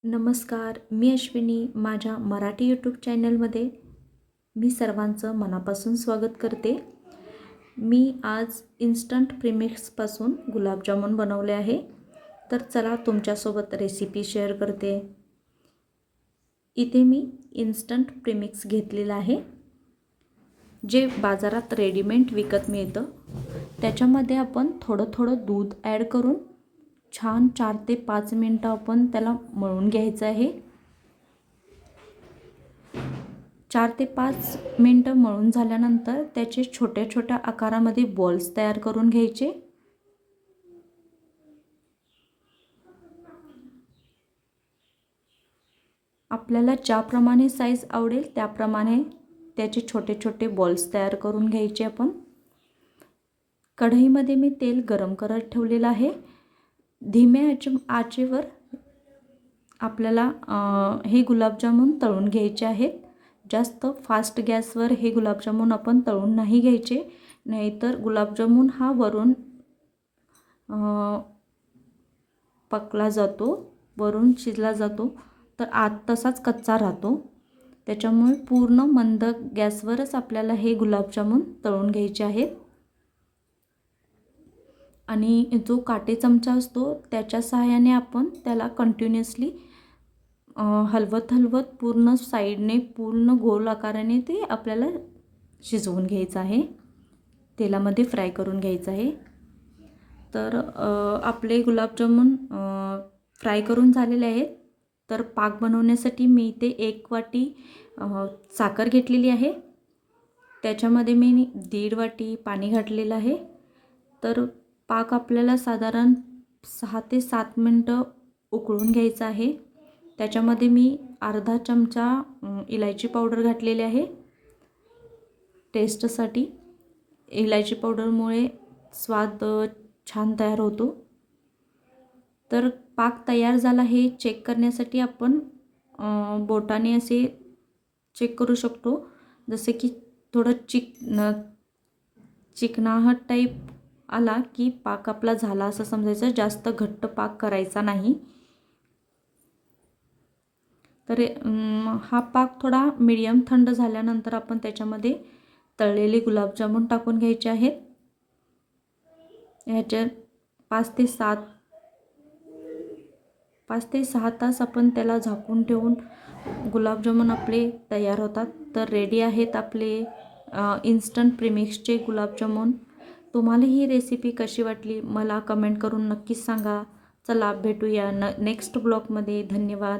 नमस्कार, मी अश्विनी. माझ्या मराठी यूट्यूब चॅनलमध्ये मी सर्वांचं मनापासून स्वागत करते. मी आज इन्स्टंट प्रीमिक्सपासून गुलाबजामुन बनवले आहे. तर चला तुमच्यासोबत रेसिपी शेअर करते. इथे मी इन्स्टंट प्रीमिक्स घेतलेलं आहे, जे बाजारात रेडीमेड विकत मिळतं. त्याच्यामध्ये आपण थोडं दूध ॲड करून छान 4 ते 5 मिनटं आपण त्याला मळून घ्यायचं आहे. 4 ते 5 मिनटं मळून झाल्यानंतर त्याचे छोट्या आकारामध्ये बॉल्स तयार करून घ्यायचे. आपल्याला ज्याप्रमाणे साईज आवडेल त्याप्रमाणे त्याचे छोटे बॉल्स तयार करून घ्यायचे. आपण कढईमध्ये मी तेल गरम करत ठेवलेलं आहे. धीम्या आचेवर आपल्याला हे गुलाबजामुन तळून घ्यायचे आहेत. जास्त फास्ट गॅसवर हे गुलाबजामुन आपण तळून नाही घ्यायचे, नाहीतर गुलाबजामुन हा वरून पकला जातो, वरून शिजला जातो, तर आत तसाच कच्चा राहतो. त्याच्यामुळे पूर्ण मंद गॅसवरच आपल्याला हे गुलाबजामुन तळून घ्यायचे आहेत. आणि जो काटे चमचा असतो त्याच्या सहाय्याने आपण त्याला कंटिन्युअसली हलवत पूर्ण साईडने पूर्ण गोल आकाराने ते आपल्याला शिजवून घ्यायचं आहे, तेलामध्ये फ्राय करून घ्यायचं आहे. तर आपले गुलाबजामुन फ्राय करून झालेले आहेत. तर पाक बनवण्यासाठी मी इथे 1 वाटी साखर घेतलेली आहे. त्याच्यामध्ये मी 1.5 वाटी पाणी घातलेलं आहे. तर पाक आपल्याला साधारण 6 ते 7 मिनटं उकळून घ्यायचं आहे. त्याच्यामध्ये मी अर्धा चमचा इलायची पावडर घातलेली आहे टेस्टसाठी. इलायची पावडरमुळे स्वाद छान तयार होतो. तर पाक तयार झाला हे चेक करण्यासाठी आपण बोटाने असे चेक करू शकतो. जसे की थोडं चिकनाहट टाईप आला की पाक आपला झाला असं समजायचं. जास्त घट्ट पाक करायचा नाही. तर हा पाक थोडा मीडियम थंड झाल्यानंतर आपण त्याच्यामध्ये तळलेले गुलाबजामुन टाकून घ्यायचे आहेत. ह्याच्यात 5 ते 6 तास आपण त्याला झाकून ठेवून गुलाबजामुन आपले तयार होतात. तर रेडी आहेत आपले इन्स्टंट प्रीमिक्सचे गुलाबजामुन. तुम्हाला ही रेसिपी कशी वाटली मला कमेंट करून नक्कीच सांगा. चला भेटूया नेक्स्ट ब्लॉगमध्ये. धन्यवाद.